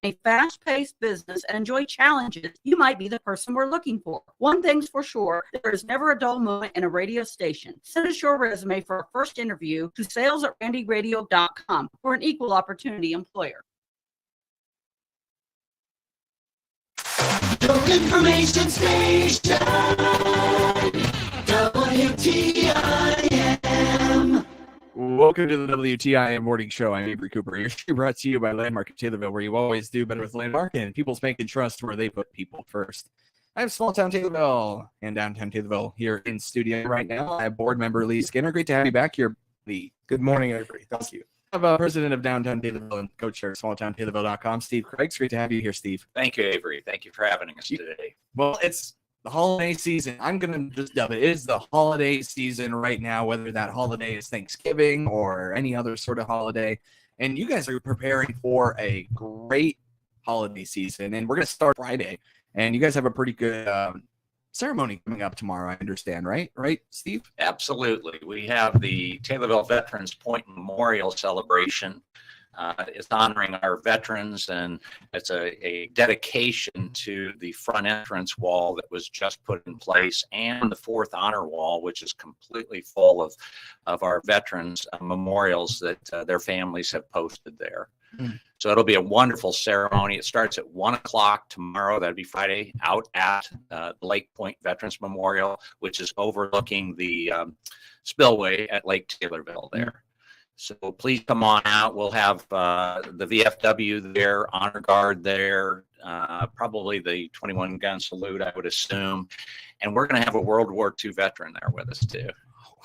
a fast-paced business and enjoy challenges, you might be the person we're looking for. One thing's for sure, there is never a dull moment in a radio station. Send us your resume for our first interview to sales@randyradio.com. We're an equal opportunity employer. Your information station, WTIM. Welcome to the WTIM Morning Show. I'm Avery Cooper. Your show brought to you by Landmark of Taylorville, where you always do better with Landmark, and People's Bank and Trust, where they put people first. I have small town Taylorville and downtown Taylorville here in studio right now. I have board member Lee Skinner. Great to have you back here, Lee. Good morning, Avery. Thank you. I have president of downtown Taylorville and co-chair of smalltowntaylorville.com, Steve Craig. Great to have you here, Steve. Thank you, Avery. Thank you for having us today. Well, it's the holiday season. I'm going to just dub it. It is the holiday season right now, whether that holiday is Thanksgiving or any other sort of holiday. And you guys are preparing for a great holiday season. And we're going to start Friday. And you guys have a pretty good ceremony coming up tomorrow, I understand, right? Right, Steve? Absolutely. We have the Taylorville Veterans Point Memorial Celebration. It's honoring our veterans, and it's a dedication to the front entrance wall that was just put in place, and the fourth honor wall, which is completely full of our veterans memorials that their families have posted there. So it'll be a wonderful ceremony. It starts at 1 o'clock tomorrow. That'll be Friday, out at Lake Point Veterans Memorial, which is overlooking the spillway at Lake Taylorville there. So please come on out. We'll have the VFW there, Honor Guard there, probably the 21 gun salute, I would assume. And we're going to have a World War II veteran there with us too.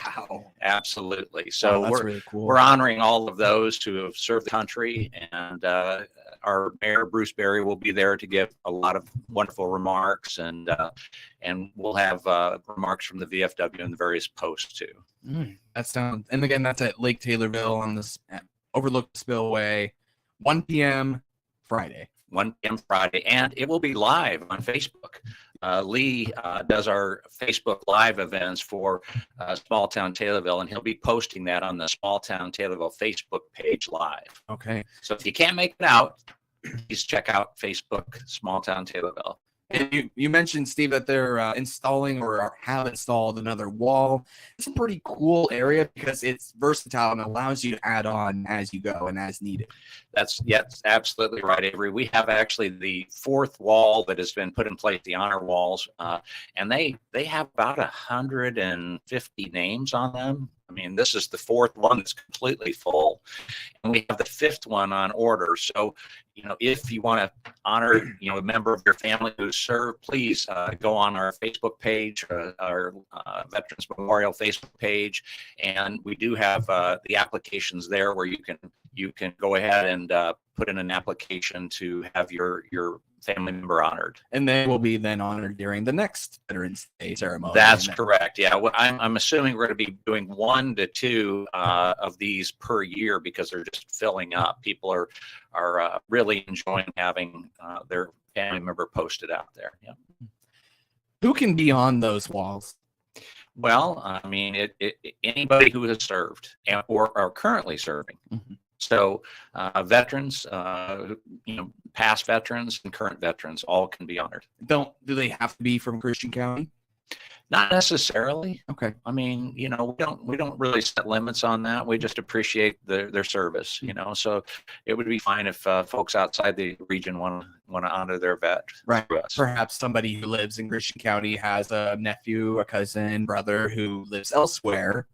Wow. Absolutely. So that's really cool. We're honoring all of those who have served the country, and our mayor, Bruce Berry, will be there to give a lot of wonderful remarks, and we'll have remarks from the VFW and the various posts too. And again, that's at Lake Taylorville on this overlook spillway, 1 p.m. Friday. 1 p.m. Friday, and it will be live on Facebook. Lee does our Facebook Live events for Small Town Taylorville, and he'll be posting that on the Small Town Taylorville Facebook page live. Okay. So if you can't make it out, please check out Facebook Small Town Taylorville. And you mentioned, Steve, that they're installing or have installed another wall. It's a pretty cool area because it's versatile and allows you to add on as you go and as needed. That's absolutely right, Avery. We have actually the fourth wall that has been put in place, the honor walls, and they have about 150 names on them. I mean, this is the fourth one that's completely full, and we have the fifth one on order. So, if you want to honor, a member of your family who served, please go on our Facebook page, our Veterans Memorial Facebook page, and we do have the applications there where you can go ahead and put in an application to have your family member honored. And they will be then honored during the next Veterans Day ceremony. That's correct. Yeah. Well, I'm assuming we're going to be doing 1 to 2 of these per year because they're just filling up. People are really enjoying having their family member posted out there. Yeah. Who can be on those walls? Well, I mean, anybody who has served or are currently serving. Mm-hmm. So veterans, past veterans and current veterans all can be honored. Do they have to be from Christian County? Not necessarily. Okay. I mean, we don't really set limits on that. We just appreciate their service, so it would be fine if folks outside the region want to honor their vet. Right. Perhaps somebody who lives in Christian County has a nephew, a cousin, brother who lives elsewhere,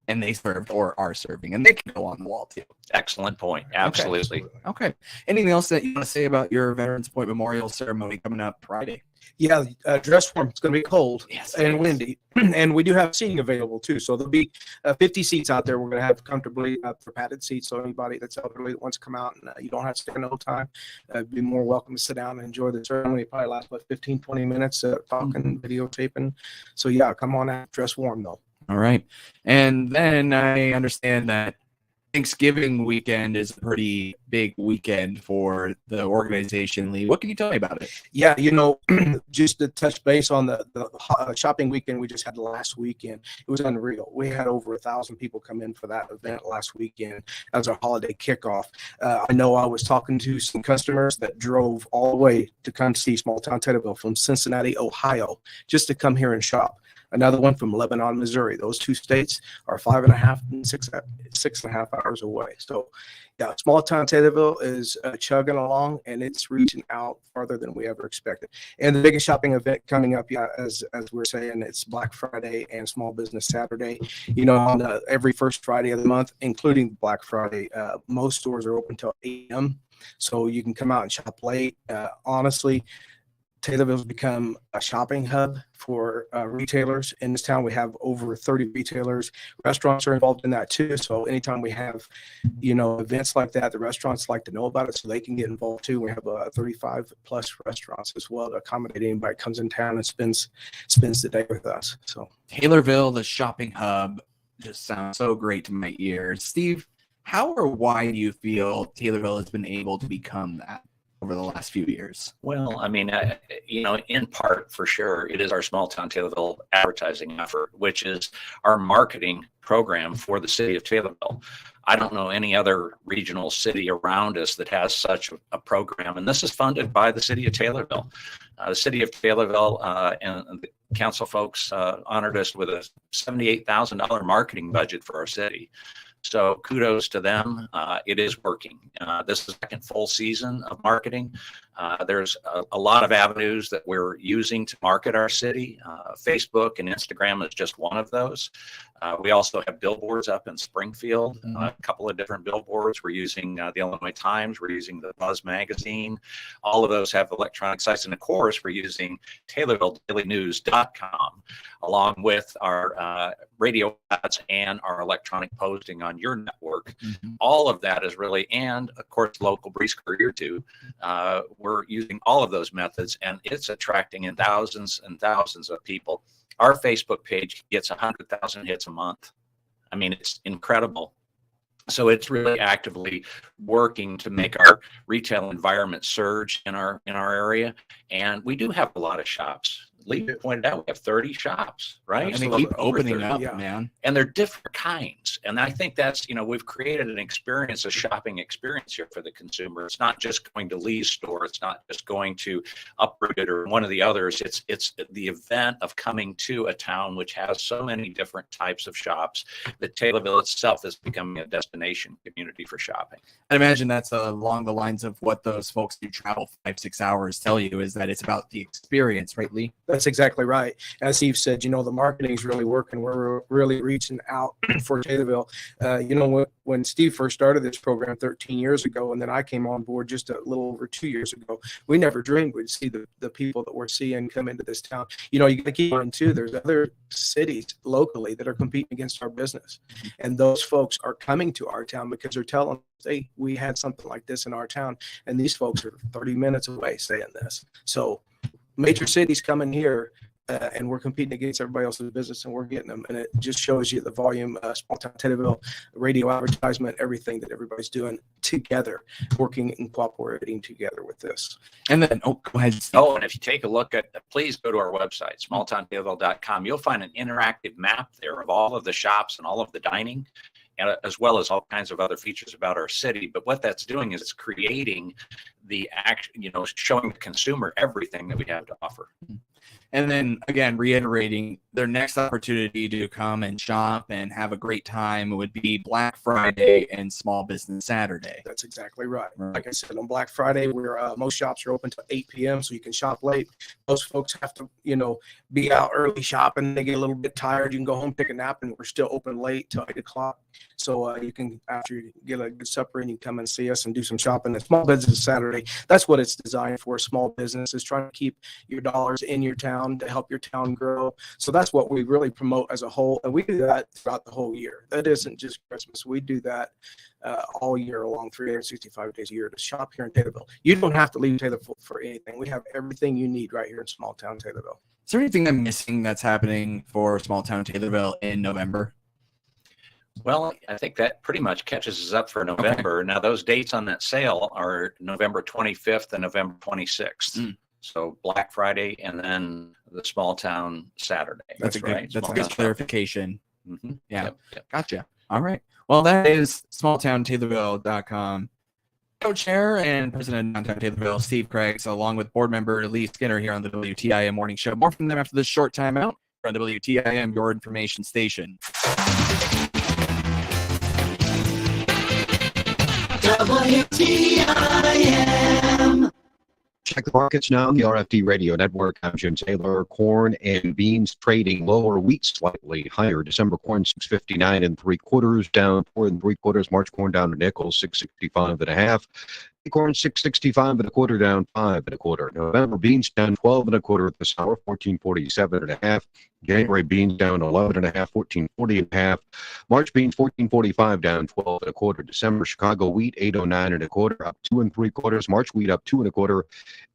and they served or are serving, and they can go on the wall too. Excellent point. Absolutely. Okay. Anything else that you want to say about your Veterans Point Memorial ceremony coming up Friday? Yeah, dress warm. It's going to be cold and windy, Mm-hmm. and we do have seating available too. So there'll be 50 seats out there. We're going to have comfortably for padded seats. So anybody that's elderly that wants to come out and you don't have to stand the whole time, be more welcome to sit down and enjoy the ceremony. It probably lasts about 15, 20 minutes talking, videotaping. So yeah, come on out. Dress warm though. All right. And then I understand that Thanksgiving weekend is a pretty big weekend for the organization, Lee. What can you tell me about it? Yeah, just to touch base on the shopping weekend we just had last weekend, it was unreal. We had over 1,000 people come in for that event last weekend as our holiday kickoff. I know I was talking to some customers that drove all the way to come see Small Town Taylorville from Cincinnati, Ohio, just to come here and shop. Another one from Lebanon, Missouri. Those two states are 5.5 and 6.5 hours away. So, yeah, Small Town Taylorville is chugging along, and it's reaching out farther than we ever expected. And the biggest shopping event coming up, yeah, as we're saying, it's Black Friday and Small Business Saturday. On every first Friday of the month, including Black Friday, most stores are open till 8 a.m. So you can come out and shop late. Honestly, Taylorville's become a shopping hub for retailers in this town. We have over 30 retailers. Restaurants are involved in that too. So anytime we have, events like that, the restaurants like to know about it so they can get involved too. We have 35 plus restaurants as well to accommodate anybody that comes in town and spends the day with us. So Taylorville, the shopping hub, just sounds so great to my ears. Steve, how or why do you feel Taylorville has been able to become that over the last few years? Well, I mean, in part, for sure, it is our Small Town Taylorville advertising effort, which is our marketing program for the city of Taylorville. I don't know any other regional city around us that has such a program, and this is funded by the city of Taylorville. The city of Taylorville and the council folks honored us with a $78,000 marketing budget for our city. So kudos to them. It is working. This is the second full season of marketing. There's a lot of avenues that we're using to market our city. Facebook and Instagram is just one of those. We also have billboards up in Springfield, a couple of different billboards. We're using the Illinois Times. We're using the Buzz magazine. All of those have electronic sites. And of course, we're using TaylorvilleDailyNews.com along with our radio ads and our electronic posting on your network. All of that is really, and of course, local Breeze Courier too. We're using all of those methods, and it's attracting in thousands and thousands of people. Our Facebook page gets 100,000 hits a month. I mean, it's incredible. So it's really actively working to make our retail environment surge in our area. And we do have a lot of shops. Lee pointed out, we have 30 shops, right? And they keep opening up, man. And they're different kinds. And I think that's, we've created an experience, a shopping experience here for the consumer. It's not just going to Lee's store. It's not just going to Uprooted or one of the others. It's the event of coming to a town which has so many different types of shops that Taylorville itself is becoming a destination community for shopping. I imagine that's along the lines of what those folks who travel 5-6 hours tell you, is that it's about the experience, right, Lee? that's exactly right. As Steve said, the marketing is really working. We're really reaching out for Taylorville. When Steve first started this program 13 years ago, and then I came on board just a little over 2 years ago, we never dreamed we'd see the people that we're seeing come into this town. You got to keep in mind too, there's other cities locally that are competing against our business. And those folks are coming to our town because they're telling us, hey, we had something like this in our town. And these folks are 30 minutes away saying this. So major cities coming here, and we're competing against everybody else's business, and we're getting them. And it just shows you the volume, Small Town Taylorville, radio advertisement, everything that everybody's doing together, working and cooperating together with this. And then, go ahead. Oh, and if you take a look at, please go to our website, smalltowntaylorville.com. You'll find an interactive map there of all of the shops and all of the dining, and as well as all kinds of other features about our city. But what that's doing is it's creating the showing the consumer everything that we have to offer. And then again, reiterating, their next opportunity to come and shop and have a great time would be Black Friday and Small Business Saturday. That's exactly right. Like I said, on Black Friday, most shops are open till 8 p.m., so you can shop late. Most folks have to, be out early shopping. They get a little bit tired. You can go home, take a nap, and we're still open late till 8 o'clock. So you can, after you get a good supper, and you come and see us and do some shopping. And Small Business Saturday, that's what it's designed for. Small businesses trying to keep your dollars in your town to help your town grow. So that's what we really promote as a whole. And we do that throughout the whole year. That isn't just Christmas. We do that all year long, 365 days a year to shop here in Taylorville. You don't have to leave Taylorville for anything. We have everything you need right here in Small Town Taylorville. Is there anything I'm missing that's happening for Small Town Taylorville in November? Well, I think that pretty much catches us up for November. Now, those dates on that sale are November 25th and November 26th. So Black Friday and then the small town Saturday. That's a good, right. that's a Small good town clarification. Mm-hmm. Yeah. Yep. Gotcha. All right. Well, that is smalltowntaylorville.com. Co-chair and president of Downtown Taylorville, Steve Craigs, along with board member Lee Skinner here on the WTIM Morning Show. More from them after this short timeout on WTIM, your information station. WTIM. Check the markets now on the RFD Radio Network. I'm Jim Taylor. Corn and beans trading lower, wheat slightly higher. December corn 6.59 and 3/4, down 4 3/4. March corn down a nickel, 6.65 1/2. Corn 6.65 1/4, down 5 1/4. November beans down 12 1/4 this hour, 14.47 1/2. January beans down 11 1/2, 14.40 1/2. March beans 14.45, down 12 1/4. December Chicago wheat 8.09 1/4, up 2 3/4. March wheat up 2 1/4,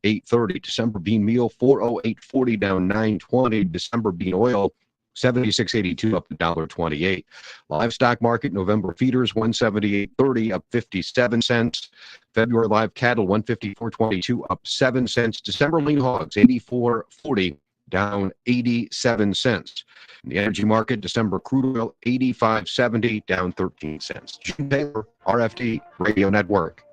8.30. December bean meal 408.40, down 9.20. December bean oil 76.82, up $1.28. Livestock market, November feeders 178.30, up 57 cents. February live cattle 154.22, up 7 cents. December lean hogs 84.40, down 87 cents. In the energy market, December crude oil 85.70, down 13 cents. Jim Taylor, RFD Radio Network.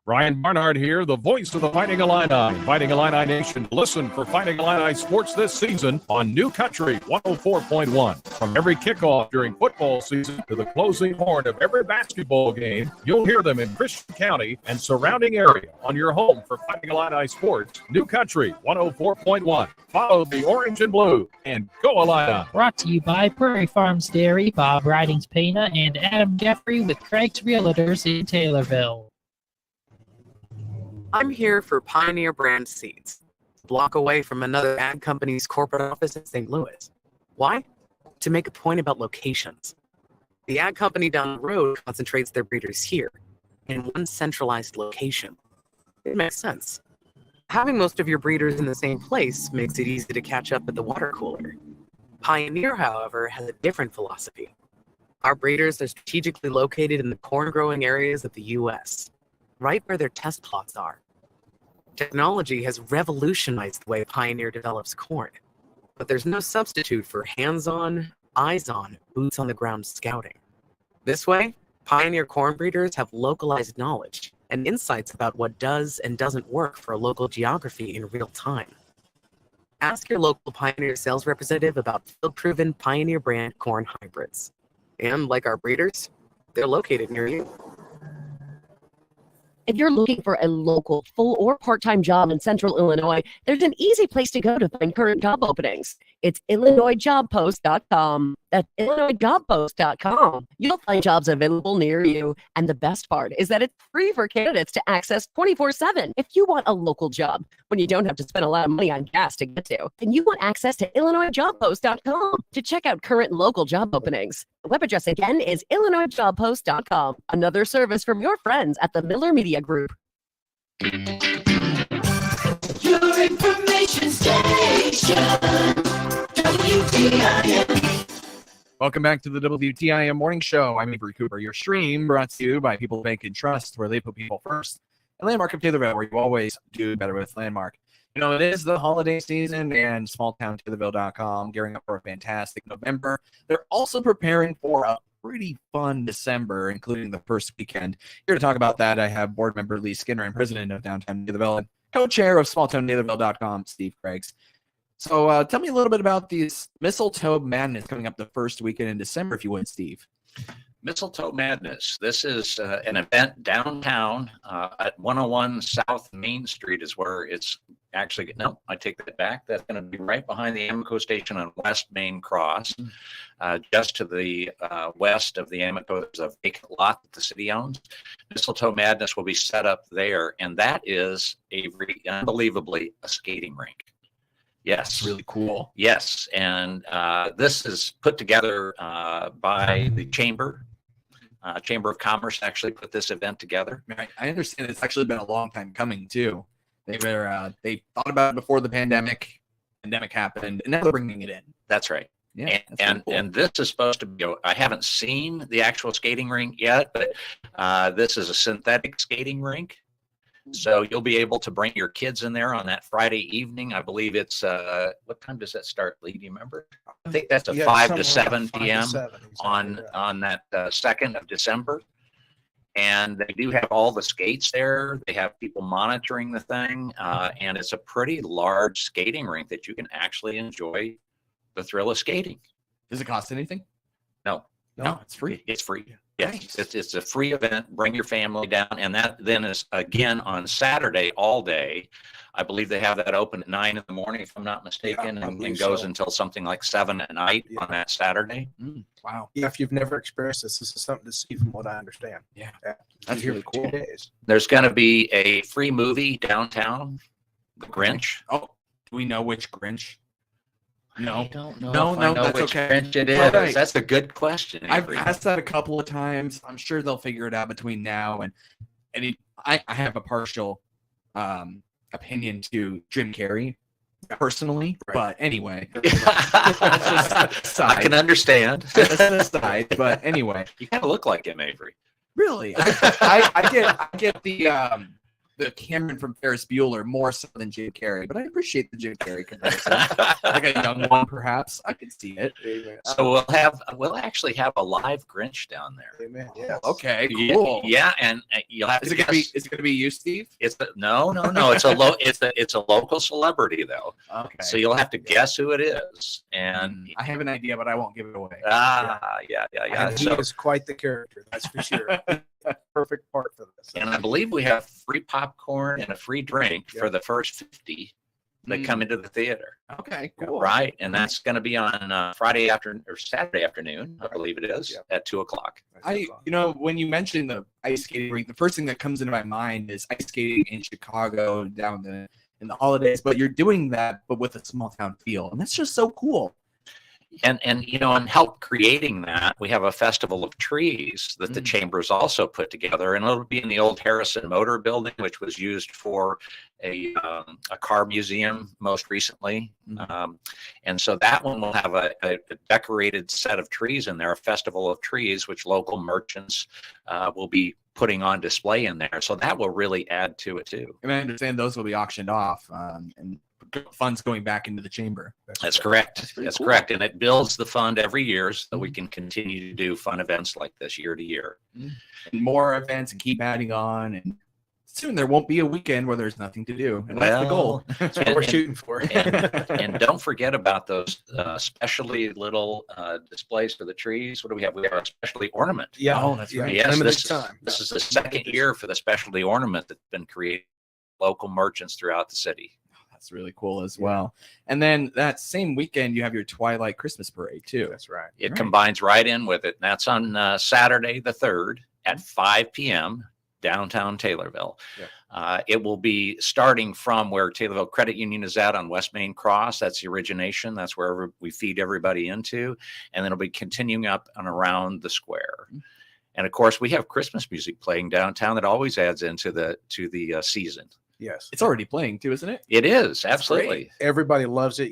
Brian Barnard here, the voice of the Fighting Illini. Fighting Illini Nation, listen for Fighting Illini sports this season on New Country 104.1. From every kickoff during football season to the closing horn of every basketball game, you'll hear them in Christian County and surrounding area on your home for Fighting Illini sports. New Country 104.1. Follow the orange and blue and go Illini. Brought to you by Prairie Farms Dairy, Bob Ridings Pena, and Adam Jeffrey with Craig's Realtors in Taylorville. I'm here for Pioneer Brand Seeds, a block away from another ad company's corporate office in St. Louis. Why? To make a point about locations. The ad company down the road concentrates their breeders here, in one centralized location. It makes sense. Having most of your breeders in the same place makes it easy to catch up at the water cooler. Pioneer, however, has a different philosophy. Our breeders are strategically located in the corn-growing areas of the U.S., right where their test plots are. Technology has revolutionized the way Pioneer develops corn, but there's no substitute for hands-on, eyes-on, boots-on-the-ground scouting. This way, Pioneer corn breeders have localized knowledge and insights about what does and doesn't work for a local geography in real time. Ask your local Pioneer sales representative about field-proven Pioneer brand corn hybrids. And like our breeders, they're located near you. If you're looking for a local full or part-time job in Central Illinois, there's an easy place to go to find current job openings. It's IllinoisJobPost.com. That's IllinoisJobPost.com. You'll find jobs available near you. And the best part is that it's free for candidates to access 24/7. If you want a local job when you don't have to spend a lot of money on gas to get to, then you want access to IllinoisJobPost.com to check out current and local job openings. The web address again is IllinoisJobPost.com. Another service from your friends at the Miller Media Group. Your information station. WTIM. Welcome back to the WTIM Morning Show. I'm Avery Cooper. Your stream brought to you by People Bank and Trust, where they put people first. And Landmark of Taylorville, where you always do better with Landmark. You know, it is the holiday season, and smalltowntaylorville.com gearing up for a fantastic November. They're also preparing for a pretty fun December, including the first weekend. Here to talk about that, I have board member Lee Skinner and president of Downtown Taylorville and co-chair of smalltowntaylorville.com, Steve Craigs. So tell me a little bit about this Mistletoe Madness coming up the first weekend in December, if you would, Steve. Mistletoe Madness. This is an event downtown at 101 South Main Street is where it's actually, no, I take that back. That's going to be right behind the Amoco station on West Main Cross. Just to the west of the Amoco, there's a vacant lot that the city owns. Mistletoe Madness will be set up there, and that is unbelievably a skating rink. Yes. Really cool. Yes. And this is put together by the Chamber of Commerce actually put this event together. I understand it's actually been a long time coming, too. They thought about it before the pandemic happened, and now they're bringing it in. That's right. Yeah, that's really cool. And this is supposed to be. I haven't seen the actual skating rink yet, but this is a synthetic skating rink. So you'll be able to bring your kids in there on that Friday evening. I believe it's what time does that start, Lee? Do you remember? I think that's a Yeah, 5 to somewhere 7 around 5 to p.m. 7, exactly on right. on that 2nd of December. And they do have all the skates there. They have people monitoring the thing, and it's a pretty large skating rink that you can actually enjoy the thrill of skating. Does it cost anything? No, No, it's free. it's free. Yes, Nice. it's a free event. Bring your family down, and that then is again on Saturday all day. I believe they have that open at 9 in the morning, if I'm not mistaken, I and believe goes so. until something like 7 at night Yeah. on that Saturday. Wow. Yeah, if you've never experienced this is something to see from what I understand. Yeah. You're That's here really for 2 cool. days. There's going to be a free movie downtown, The Grinch. Oh, do we know which Grinch? No. I don't know. No, if no, I know that's which okay. Grinch it is. All right. That's a good question. I've Avery. asked that a couple of times. I'm sure they'll figure it out between now and I have a partial opinion to Jim Carrey personally, Right. but anyway, I can understand. that's an aside. But anyway, You kind of look like him, Avery. really, I get the Cameron from Ferris Bueller more so than Jim Carrey, but I appreciate the Jim Carrey comparison. Like a young one, perhaps. I could see it. Amen. So we'll actually have a live Grinch down there. Amen. Yes. Okay, Yeah, cool. Yeah, and you'll have Is to it gonna be? guess. Is it gonna be you, Steve? No. It's a local celebrity though. Okay. So you'll have to guess who it is. And I have an idea, but I won't give it away. yeah. And he So, is quite the character, that's for sure. Perfect part for this. and I believe we have free popcorn and a free drink for the first 50 that come into the theater. Okay, cool. Right. And that's going to be on Friday afternoon or Saturday afternoon, I believe it is, at 2:00. When you mentioned the ice skating rink, the first thing that comes into my mind is ice skating in Chicago in the holidays. But you're doing that, but with a small town feel, and that's just so cool. And help creating that, we have a festival of trees that the chambers also put together, and it'll be in the old Harrison Motor Building, which was used for a car museum most recently. And so that one will have a decorated set of trees in there, a festival of trees, which local merchants will be putting on display in there. So that will really add to it too. And I understand those will be auctioned off, and funds going back into the chamber. That's correct. pretty That's cool. correct. And it builds the fund every year so that we can continue to do fun events like this year to year. And more events and keep adding on, and soon there won't be a weekend where there's nothing to do, and that's the goal. That's what we're shooting for. And don't forget about those specially little displays for the trees. What do we have? We have a specialty ornament. Yeah. Oh, that's right. Yes, Limited this, time. this is the second year for the specialty ornament that's been created by local merchants throughout the city. That's really cool as well. And then that same weekend, you have your Twilight Christmas Parade too. That's right. It Right. combines right in with it. And that's on Saturday the 3rd at 5 p.m. downtown Taylorville. It will be starting from where Taylorville Credit Union is at on West Main Cross. That's the origination. That's where we feed everybody into. And then it'll be continuing up and around the square. And of course, we have Christmas music playing downtown that always adds into the season. Yes. It's already playing too, isn't it? It is, absolutely. Everybody loves it.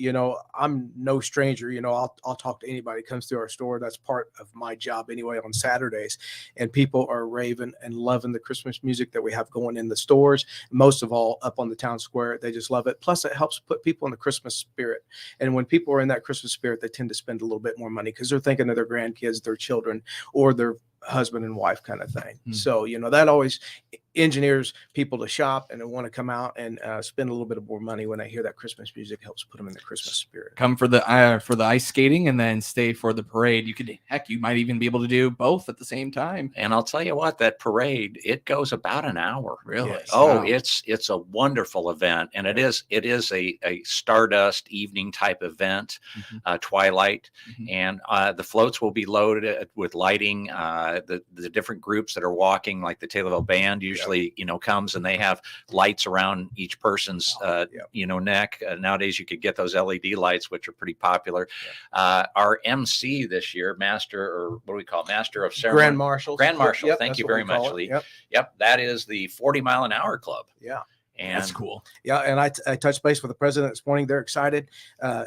I'm no stranger. I'll talk to anybody who comes through our store. That's part of my job anyway on Saturdays. And people are raving and loving the Christmas music that we have going in the stores. Most of all, up on the town square, they just love it. Plus, it helps put people in the Christmas spirit. And when people are in that Christmas spirit, they tend to spend a little bit more money because they're thinking of their grandkids, their children, or their husband and wife kind of thing. So, that always engineers people to shop and they want to come out and spend a little bit of more money when they hear that Christmas music. Helps put them in the Christmas spirit. Come for the ice skating and then stay for the parade. You might even be able to do both at the same time. And I'll tell you what, that parade, it goes about an hour. Really? Yes. Oh, Wow. it's a wonderful event, and it is a Stardust evening type event, twilight, and the floats will be loaded with lighting. The different groups that are walking, like the Taylorville Band, usually comes and they have lights around each person's neck. Nowadays, you could get those LED lights, which are pretty popular. Our MC this year, Master of Ceremony, Grand Marshal. Grand Marshal. Yep, Thank that's you what very we call much, it. Lee. Yep. Yep, that is the 40 Mile an Hour Club. Yeah. And That's cool. Yeah, and I touched base with the president this morning. They're excited.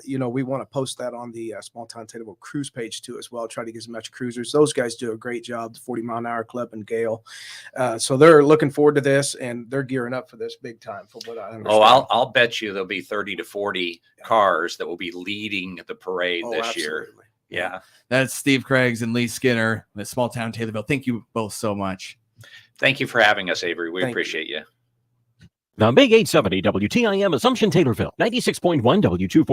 We want to post that on the Small Town Taylorville cruise page too as well. Try to get as much cruisers. Those guys do a great job. The 40 Mile an Hour Club and Gale. So they're looking forward to this, and they're gearing up for this big time. From what I understand. Oh, I'll bet you there'll be 30 to 40 cars that will be leading the parade this year. Absolutely. Yeah. That's Steve Craigs and Lee Skinner with Small Town Taylorville. Thank you both so much. Thank you for having us, Avery. We Thank you. appreciate you. The Big 870 WTIM Assumption Taylorville, 96.1 W240.